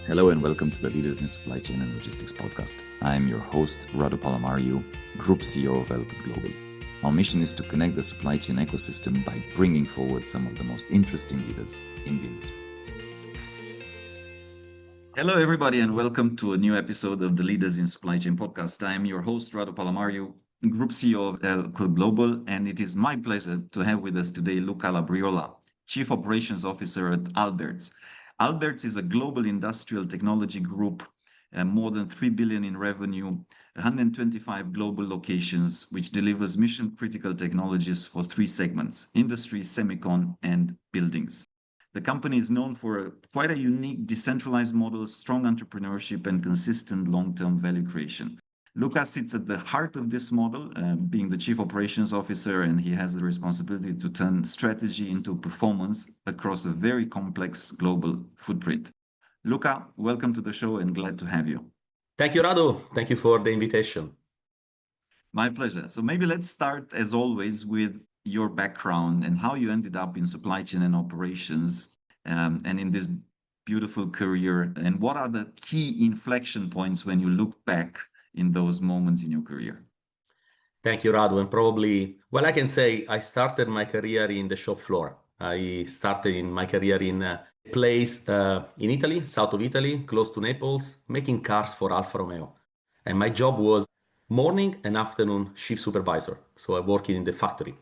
Hello and welcome to the Leaders in Supply Chain and Logistics podcast. I am your host, Radu Palamariu, Group CEO of Aalberts Global. Our mission is to connect the supply chain ecosystem by bringing forward some of the most interesting leaders in the industry. Hello, everybody, and welcome to a new episode of the Leaders in Supply Chain podcast. I am your host, Radu Palamariu, Group CEO of Aalberts Global, and it is my pleasure to have with us today Luca Labriola, Chief Operations Officer at Aalberts. Aalberts is a global industrial technology group, more than 3 billion in revenue, 125 global locations, which delivers mission-critical technologies for three segments: industry, semicon, and buildings. The company is known for quite a unique decentralized model, strong entrepreneurship, and consistent long-term value creation. Luca sits at the heart of this model, being the Chief Operations Officer, and he has the responsibility to turn strategy into performance across a very complex global footprint. Luca, welcome to the show and glad to have you. Thank you, Radu. Thank you for the invitation. My pleasure. So maybe let's start, as always, with your background and how you ended up in supply chain and operations and in this beautiful career. And what are the key inflection points when you look back in those moments in your career? Thank you, Radu. And probably, I can say I started my career in the shop floor. I started in my career in a place in Italy, south of Italy, close to Naples, making cars for Alfa Romeo. And my job was morning and afternoon shift supervisor. So I worked in the factory.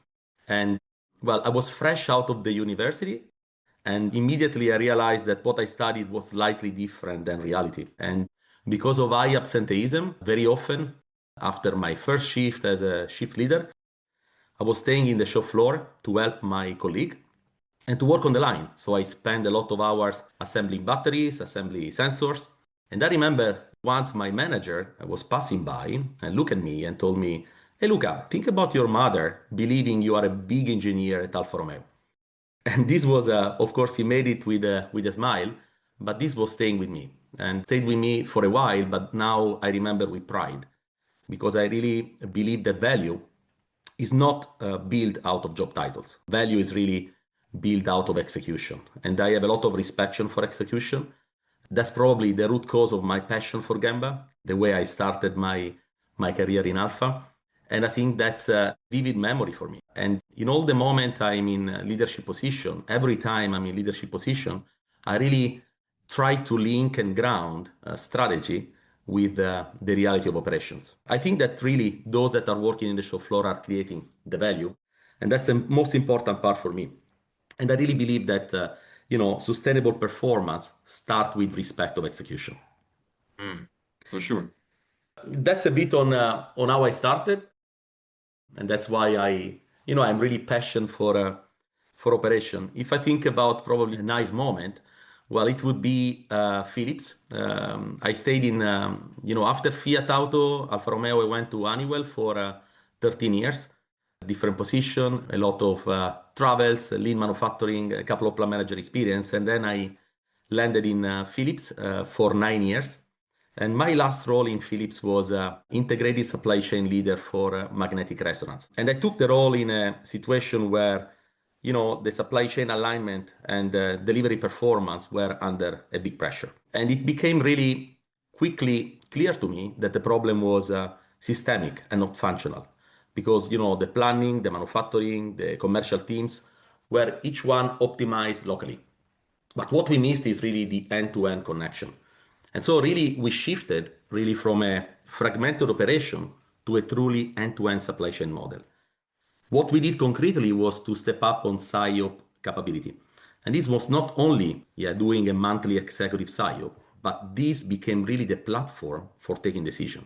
And I was fresh out of the university. And immediately I realized that what I studied was slightly different than reality. And because of high absenteeism, very often after my first shift as a shift leader, I was staying in the shop floor to help my colleague and to work on the line. So I spent a lot of hours assembling batteries, assembling sensors. And I remember once my manager was passing by and looked at me and told me, "Hey, Luca, think about your mother believing you are a big engineer at Alfa Romeo." And this was, of course, he made it with a smile, but this was staying with me and stayed with me for a while. But now I remember with pride, because I really believe that value is not built out of job titles. Value is really built out of execution. And I have a lot of respect for execution. That's probably the root cause of my passion for Gemba, the way I started my career in Alpha. And I think that's a vivid memory for me. And in all the moment I'm in leadership position, every time I'm in leadership position, I really try to link and ground strategy with the reality of operations. I think that really those that are working in the shop floor are creating the value. And that's the most important part for me. And I really believe that, sustainable performance starts with respect of execution. For sure. That's a bit on how I started. And that's why I'm really passionate for operation. If I think about probably a nice moment, it would be Philips. I stayed in, after Fiat Auto, Alfa Romeo, I went to Honeywell for 13 years, different position, a lot of travels, lean manufacturing, a couple of plant manager experience. And then I landed in Philips for 9 years. And my last role in Philips was integrated supply chain leader for magnetic resonance. And I took the role in a situation where, the supply chain alignment and delivery performance were under a big pressure. And it became really quickly clear to me that the problem was systemic and not functional. Because, the planning, the manufacturing, the commercial teams were each one optimized locally. But what we missed is really the end-to-end connection. And so really we shifted really from a fragmented operation to a truly end-to-end supply chain model. What we did concretely was to step up on SIOP capability. And this was not only doing a monthly executive SIOP, but this became really the platform for taking decision.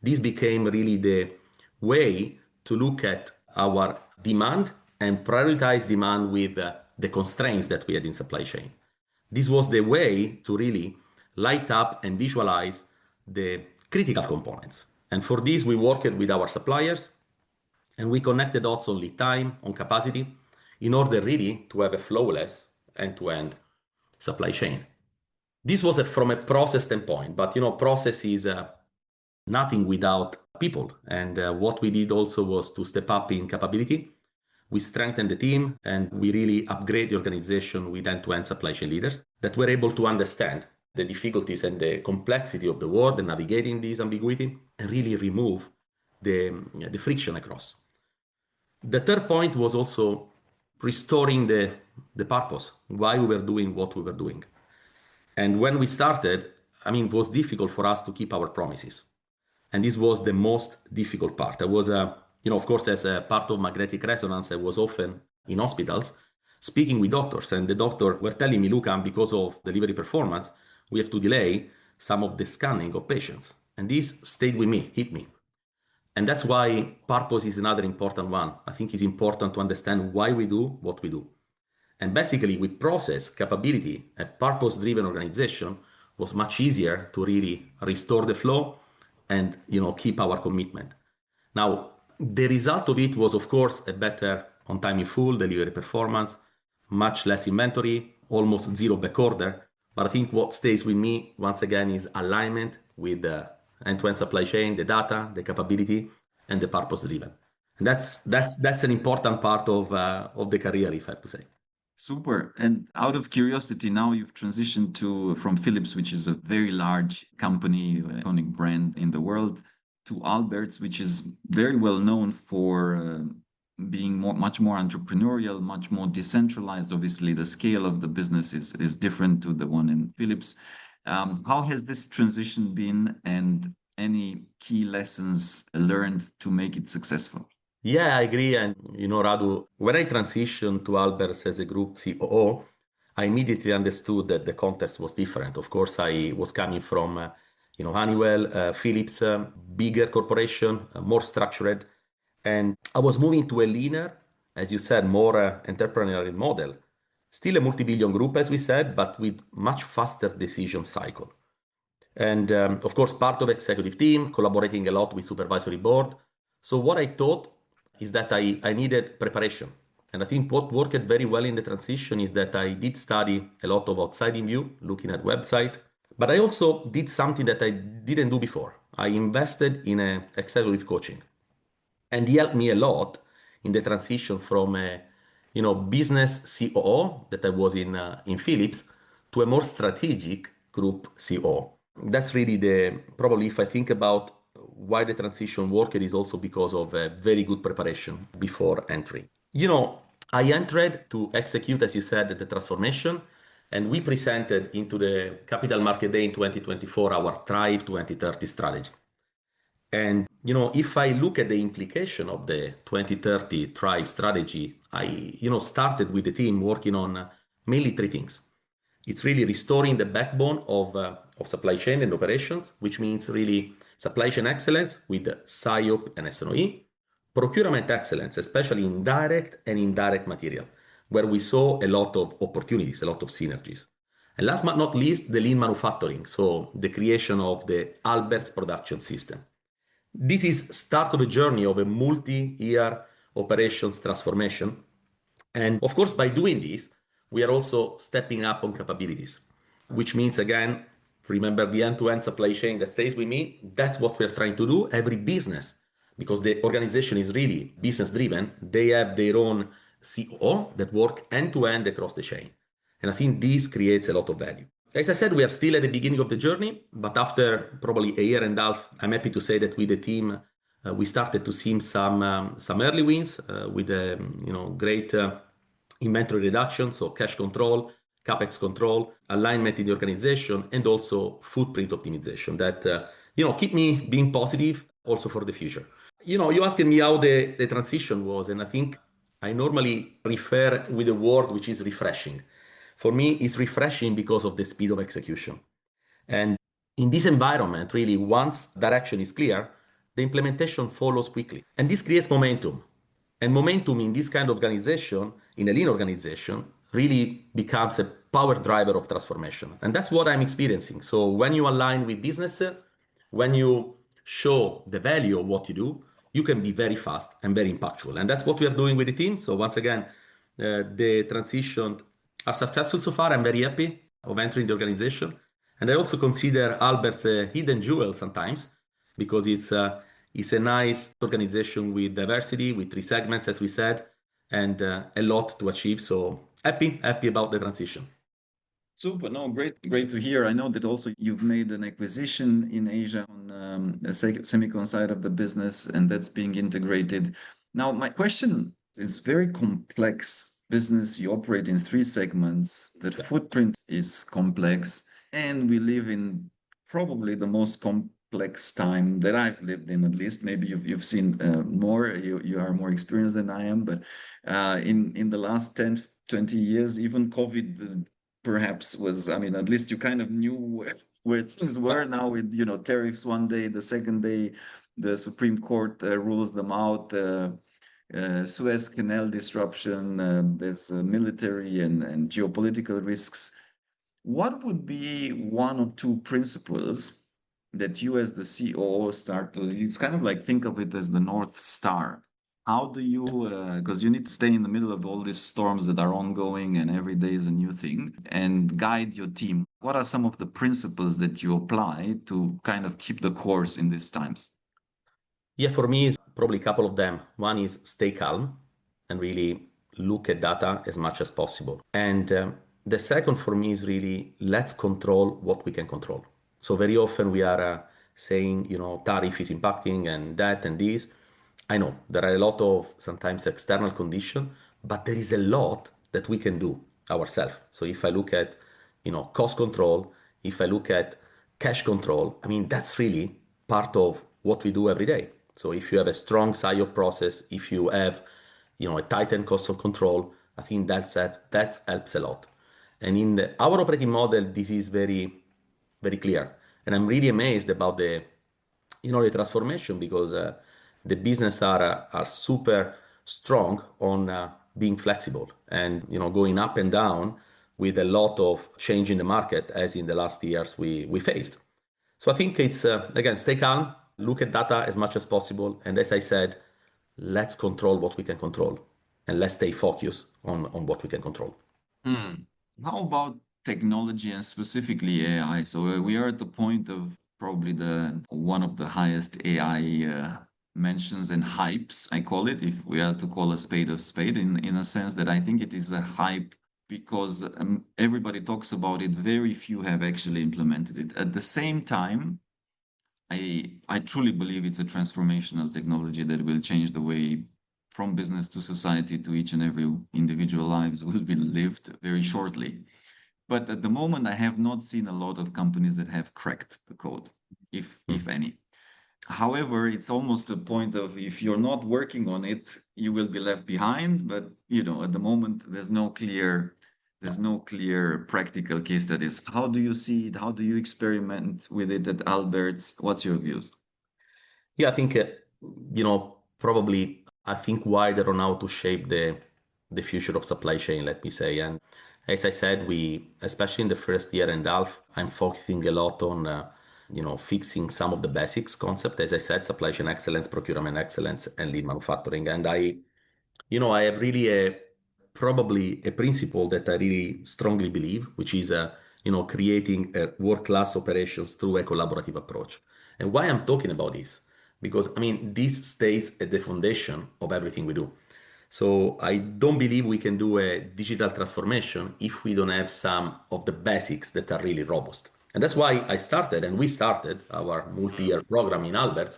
This became really the way to look at our demand and prioritize demand with the constraints that we had in supply chain. This was the way to really light up and visualize the critical components. And for this, we worked with our suppliers and we connected also on lead time, on capacity, in order really to have a flawless end-to-end supply chain. This was from a process standpoint, but process is nothing without people. And what we did also was to step up in capability. We strengthened the team and we really upgrade the organization with end-to-end supply chain leaders that were able to understand the difficulties and the complexity of the word and navigating this ambiguity and really remove the friction across. The third point was also restoring the purpose, why we were doing what we were doing. And when we started, it was difficult for us to keep our promises. And this was the most difficult part. I was, of course, as a part of magnetic resonance, I was often in hospitals speaking with doctors. And the doctor were telling me, Luca, because of delivery performance, we have to delay some of the scanning of patients. And this stayed with me, hit me. And that's why purpose is another important one. I think it's important to understand why we do what we do. And basically with process, capability, a purpose-driven organization was much easier to really restore the flow and keep our commitment. Now, the result of it was, of course, a better on time in full delivery performance, much less inventory, almost zero back order. But I think what stays with me, once again, is alignment with the end-to-end supply chain, the data, the capability, and the purpose-driven. And that's an important part of the career, if I have to say. Super. And out of curiosity, now you've transitioned from Philips, which is a very large company, iconic brand in the world, to Aalberts, which is very well known for being much more entrepreneurial, much more decentralized. Obviously, the scale of the business is different to the one in Philips. How has this transition been, and any key lessons learned to make it successful? Yeah, I agree. And Radu, when I transitioned to Aalberts as a group COO, I immediately understood that the context was different. Of course, I was coming from, Honeywell, Philips, bigger corporation, more structured, and I was moving to a leaner, as you said, more entrepreneurial model. Still a multi-billion group, as we said, but with much faster decision cycle. And of course, part of executive team, collaborating a lot with supervisory board. So what I thought is that I needed preparation. And I think what worked very well in the transition is that I did study a lot of outside in view, looking at website, but I also did something that I didn't do before. I invested in a executive coaching, and he helped me a lot in the transition from a business COO that I was in Philips to a more strategic group COO. That's really probably, if I think about why the transition worked, is also because of a very good preparation before entry. I entered to execute, as you said, the transformation, and we presented into the Capital Market Day in 2024 our Thrive 2030 strategy. And, if I look at the implication of the 2030 Thrive strategy, I, started with the team working on mainly three things. It's really restoring the backbone of supply chain and operations, which means really supply chain excellence with SIOP and SNOE, procurement excellence, especially in direct and indirect material, where we saw a lot of opportunities, a lot of synergies. And last but not least, the lean manufacturing, so the creation of the Aalberts Production System. This is start of a journey of a multi-year operations transformation. And of course, by doing this, we are also stepping up on capabilities, which means, again, remember the end-to-end supply chain that stays with me. That's what we're trying to do. Every business, because the organization is really business-driven, they have their own COO that work end-to-end across the chain. And I think this creates a lot of value. As I said, we are still at the beginning of the journey, but after probably a year and a half, I'm happy to say that with the team, we started to see some early wins with great inventory reduction, so cash control, capex control, alignment in the organization, and also footprint optimization that keep me being positive also for the future. You asking me how the transition was, and I think I normally refer with a word which is refreshing. For me, it's refreshing because of the speed of execution. And in this environment, really, once direction is clear, the implementation follows quickly. And this creates momentum. And momentum in this kind of organization, in a lean organization, really becomes a power driver of transformation. And that's what I'm experiencing. So when you align with business, when you show the value of what you do, you can be very fast and very impactful. And that's what we are doing with the team. So once again, the transition are successful so far. I'm very happy of entering the organization. And I also consider Aalberts a hidden jewel sometimes because it's a nice organization with diversity, with three segments, as we said, and a lot to achieve. So happy about the transition. Super. No, great to hear. I know that also you've made an acquisition in Asia on the semicon side of the business, and that's being integrated. Now, my question is very complex business. You operate in three segments. That Yeah. footprint is complex, and we live in probably the most complex time that I've lived in, at least. Maybe you've seen more. You are more experienced than I am, but in the last 10, 20 years, even COVID perhaps was, I mean, at least you kind of knew where things were. Now with, tariffs one day, the second day the Supreme Court rules them out. Suez Canal disruption, there's military and geopolitical risks. What would be one or two principles that you as the COO start to, it's kind of like think of it as the North Star. How do you, because you need to stay in the middle of all these storms that are ongoing and every day is a new thing and guide your team. What are some of the principles that you apply to kind of keep the course in these times? Yeah, for me, it's probably a couple of them. One is stay calm and really look at data as much as possible. And the second for me is really let's control what we can control. So very often we are saying, tariff is impacting and that and this. I know there are a lot of sometimes external condition, but there is a lot that we can do ourselves. So if I look at, cost control, if I look at cash control, I mean, that's really part of what we do every day. So if you have a strong SIO process, if you have, a tightened cost of control, I think that helps a lot. And in our operating model, this is very, very clear. And I'm really amazed about the transformation because the business are super strong on being flexible and going up and down with a lot of change in the market as in the last years we faced. So I think it's again stay calm, look at data as much as possible, and as I said, let's control what we can control and let's stay focused on what we can control. Hmm. How about technology and specifically AI? So we are at the point of probably the one of the highest AI mentions and hypes, I call it, if we are to call a spade in a sense that I think it is a hype because everybody talks about it, very few have actually implemented it. At the same time, I truly believe it's a transformational technology that will change the way from business to society to each and every individual lives will be lived very shortly. But at the moment, I have not seen a lot of companies that have cracked the code, if any. However, it's almost a point of if you're not working on it, you will be left behind. But at the moment, there's no clear practical case studies. How do you see it? How do you experiment with it at Alberts? What's your views? Yeah, I think probably I think wider on how to shape the future of supply chain, let me say. And as I said, we especially in the first year and a half, I'm focusing a lot on fixing some of the basics concept. As I said, supply chain excellence, procurement excellence, and lean manufacturing. And I have really probably a principle that I really strongly believe, which is creating a world-class operations through a collaborative approach. And why I'm talking about this? Because I mean, this stays at the foundation of everything we do. So I don't believe we can do a digital transformation if we don't have some of the basics that are really robust. And that's why I started, and we started our multi-year program in Alberts,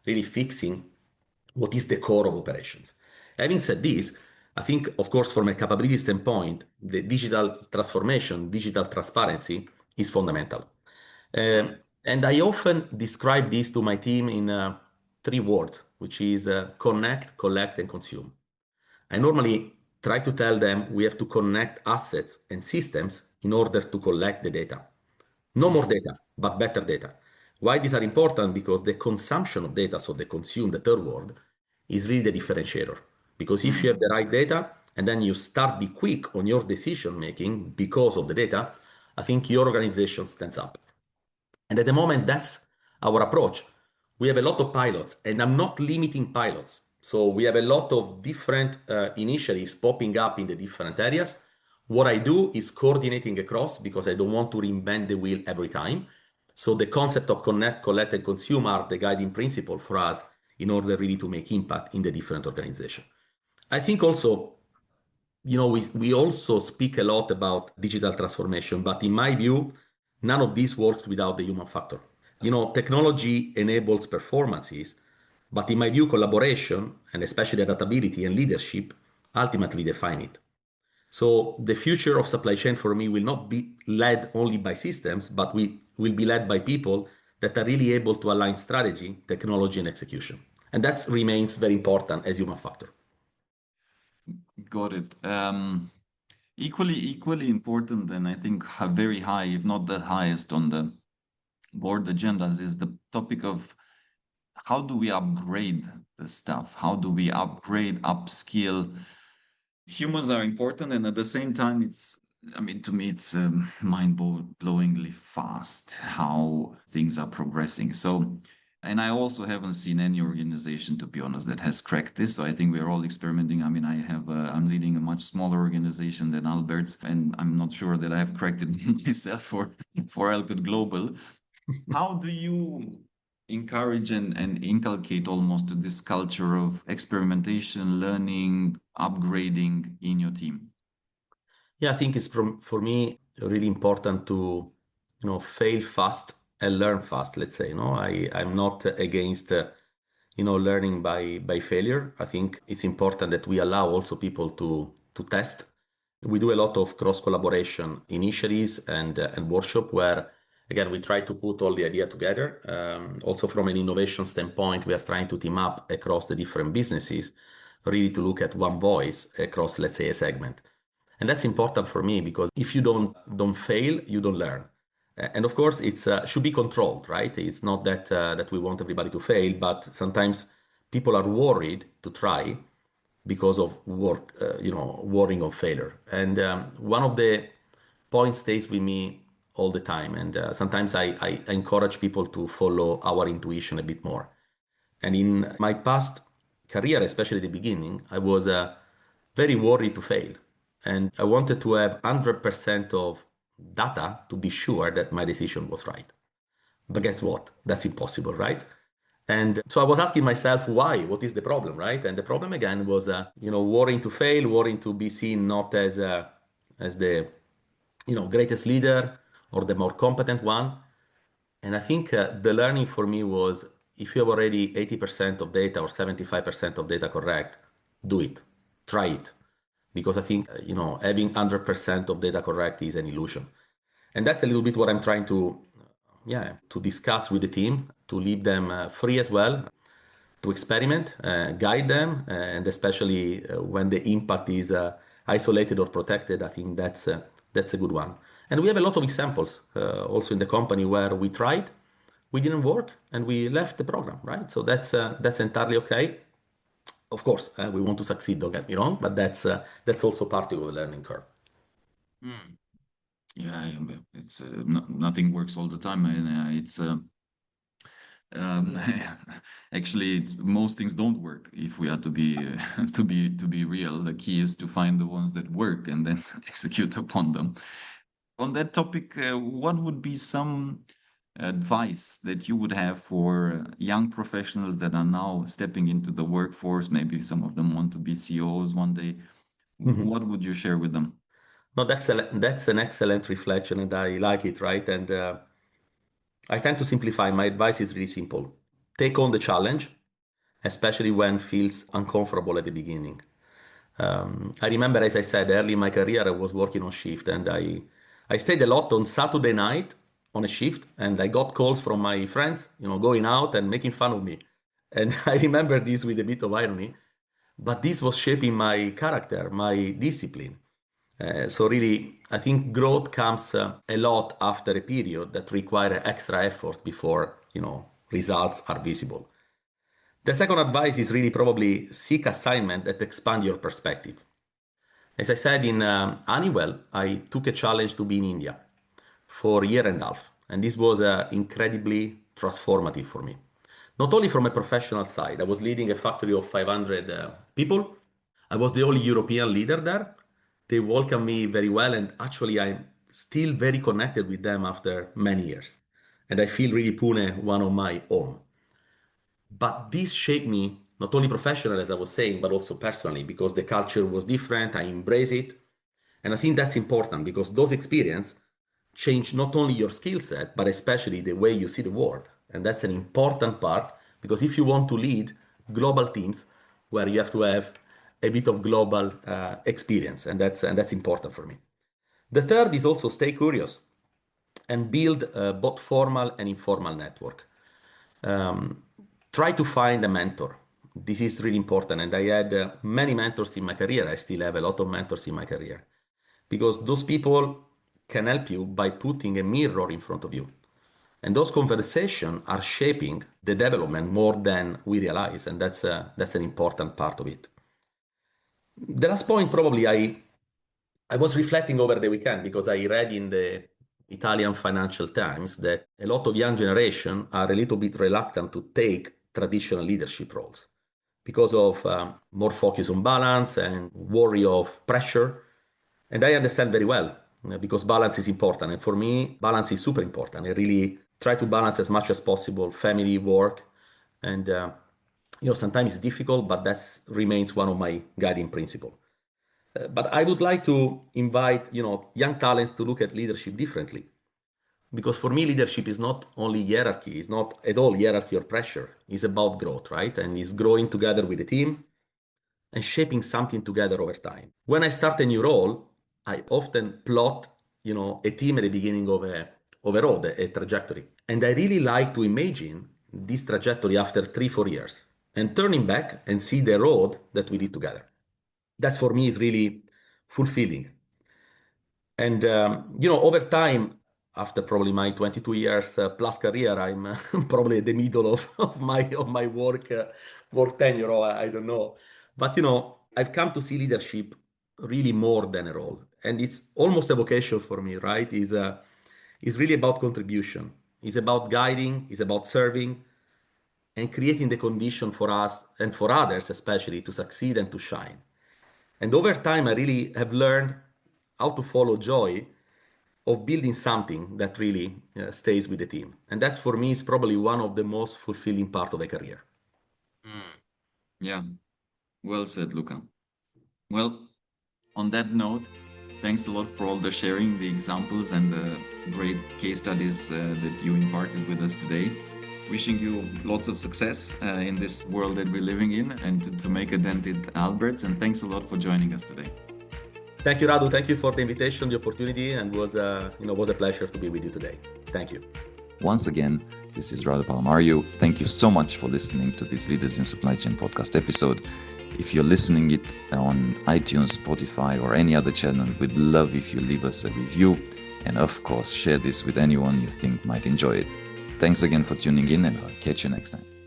really fixing what is the core of operations. Having said this, I think, of course, from a capability standpoint, the digital transformation, digital transparency is fundamental. Mm, And I often describe this to my team in three words, which is connect, collect, and consume. I normally try to tell them we have to connect assets and systems in order to collect the data. No more mm, data, but better data. Why these are important? Because the consumption of data, so the consume, the third word, is really the differentiator. Because if you have mm, the right data and then you start be quick on your decision making because of the data, I think your organization stands up. And at the moment, that's our approach. We have a lot of pilots, and I'm not limiting pilots. So we have a lot of different initiatives popping up in the different areas. What I do is coordinating across because I don't want to reinvent the wheel every time. So the concept of connect, collect, and consume are the guiding principle for us in order really to make impact in the different organization. I think also we also speak a lot about digital transformation, but in my view, none of this works without the human factor. Technology enables performances, but in my view, collaboration, and especially adaptability and leadership, ultimately define it. So the future of supply chain for me will not be led only by systems, but we will be led by people that are really able to align strategy, technology, and execution. And that remains very important as human factor. Got it. Equally important, and I think very high, if not the highest on the board agendas, is the topic of how do we upgrade the stuff? How do we upgrade, upskill? Humans are important, and at the same time, to me, it's mind-blowingly fast how things are progressing. So, and I also haven't seen any organization, to be honest, that has cracked this. So I think we're all experimenting. I'm leading a much smaller organization than Aalberts, and I'm not sure that I have cracked it myself for Aalberts Global. How do you encourage and inculcate almost this culture of experimentation, learning, upgrading in your team? Yeah, I think it's for me really important to fail fast and learn fast. Let's say, I'm not against learning by failure. I think it's important that we allow also people to test. We do a lot of cross collaboration initiatives and workshop where again we try to put all the idea together. Also from an innovation standpoint, we are trying to team up across the different businesses, really to look at one voice across, let's say, a segment. And that's important for me because if you don't fail, you don't learn. And of course, it's should be controlled, right? It's not that we want everybody to fail, but sometimes people are worried to try because of worrying of failure. And one of the points stays with me all the time. And sometimes I encourage people to follow our intuition a bit more. And in my past career, especially at the beginning, I was very worried to fail. And I wanted to have 100% of data to be sure that my decision was right. But guess what? That's impossible, right? And so I was asking myself, why? What is the problem, right? And the problem again was, worrying to fail, worrying to be seen not as the, greatest leader or the more competent one. And I think the learning for me was, if you have already 80% of data or 75% of data correct, do it, try it. Because I think, having 100% of data correct is an illusion. And that's a little bit what I'm trying to discuss with the team, to leave them free as well, to experiment, guide them, and especially when the impact is isolated or protected, I think that's a good one. And we have a lot of examples also in the company where we tried, we didn't work, and we left the program, right? So that's entirely okay. Of course, we want to succeed, don't get me wrong, but that's also part of the learning curve. Hmm. Yeah, it's nothing works all the time, and it's um, actually most things don't work. If we are to be to be real, the key is to find the ones that work and then execute upon them. On that topic, what would be some advice that you would have for young professionals that are now stepping into the workforce? Maybe some of them want to be CEOs one day. Mhm. What would you share with them? No, that's an excellent reflection, and I like it, right? And I tend to simplify. My advice is really simple. Take on the challenge, especially when feels uncomfortable at the beginning. I remember, as I said, early in my career, I was working on shift, and I stayed a lot on Saturday night on a shift, and I got calls from my friends, going out and making fun of me. And I remember this with a bit of irony, but this was shaping my character, my discipline. So really, I think growth comes a lot after a period that require extra effort before, results are visible. The second advice is really probably seek assignment that expand your perspective. As I said in Honeywell, I took a challenge to be in India for a year and a half, and this was incredibly transformative for me. Not only from a professional side, I was leading a factory of 500 people. I was the only European leader there. They welcomed me very well, and actually, I'm still very connected with them after many years. And I feel really Pune one of my own. But this shaped me not only professional, as I was saying, but also personally, because the culture was different. I embrace it. And I think that's important because those experiences change not only your skill set, but especially the way you see the world. And that's an important part because if you want to lead global teams, where you have to have a bit of global experience, and that's important for me. The third is also stay curious and build both formal and informal network. Try to find a mentor. This is really important. And I had many mentors in my career. I still have a lot of mentors in my career because those people can help you by putting a mirror in front of you. And those conversations are shaping the development more than we realize. And that's an important part of it. The last point, probably, I was reflecting over the weekend because I read in the Italian Financial Times that a lot of young generation are a little bit reluctant to take traditional leadership roles because of more focus on balance and worry of pressure. And I understand very well because balance is important. And for me, balance is super important. I really try to balance as much as possible family, work, and sometimes it's difficult, but that remains one of my guiding principles. But I would like to invite young talents to look at leadership differently. Because for me, leadership is not only hierarchy, it's not at all hierarchy or pressure. It's about growth, right? And it's growing together with the team and shaping something together over time. When I start a new role, I often plot, a team at the beginning of a road, a trajectory. And I really like to imagine this trajectory after 3-4 years and turning back and see the road that we did together. That's for me is really fulfilling. And, over time, after probably my 22 years plus career, I'm probably at the middle of my work tenure, or I don't know. But, I've come to see leadership really more than a role. And it's almost a vocation for me, right? It's really about contribution. It's about guiding, it's about serving, and creating the condition for us and for others, especially, to succeed and to shine. And over time, I really have learned how to follow joy of building something that really stays with the team. And that's, for me, is probably one of the most fulfilling part of a career. Yeah, well said, Luca. Well, on that note, thanks a lot for all the sharing, the examples, and the great case studies that you imparted with us today. Wishing you lots of success in this world that we're living in and to make a dent in Aalberts. And thanks a lot for joining us today. Thank you, Radu. Thank you for the invitation, the opportunity, and was a pleasure to be with you today. Thank you. Once again, this is Radu Palamariu. Thank you so much for listening to this Leaders in Supply Chain podcast episode. If you're listening it on iTunes, Spotify, or any other channel, we'd love if you leave us a review. And of course, share this with anyone you think might enjoy it. Thanks again for tuning in, and I'll catch you next time.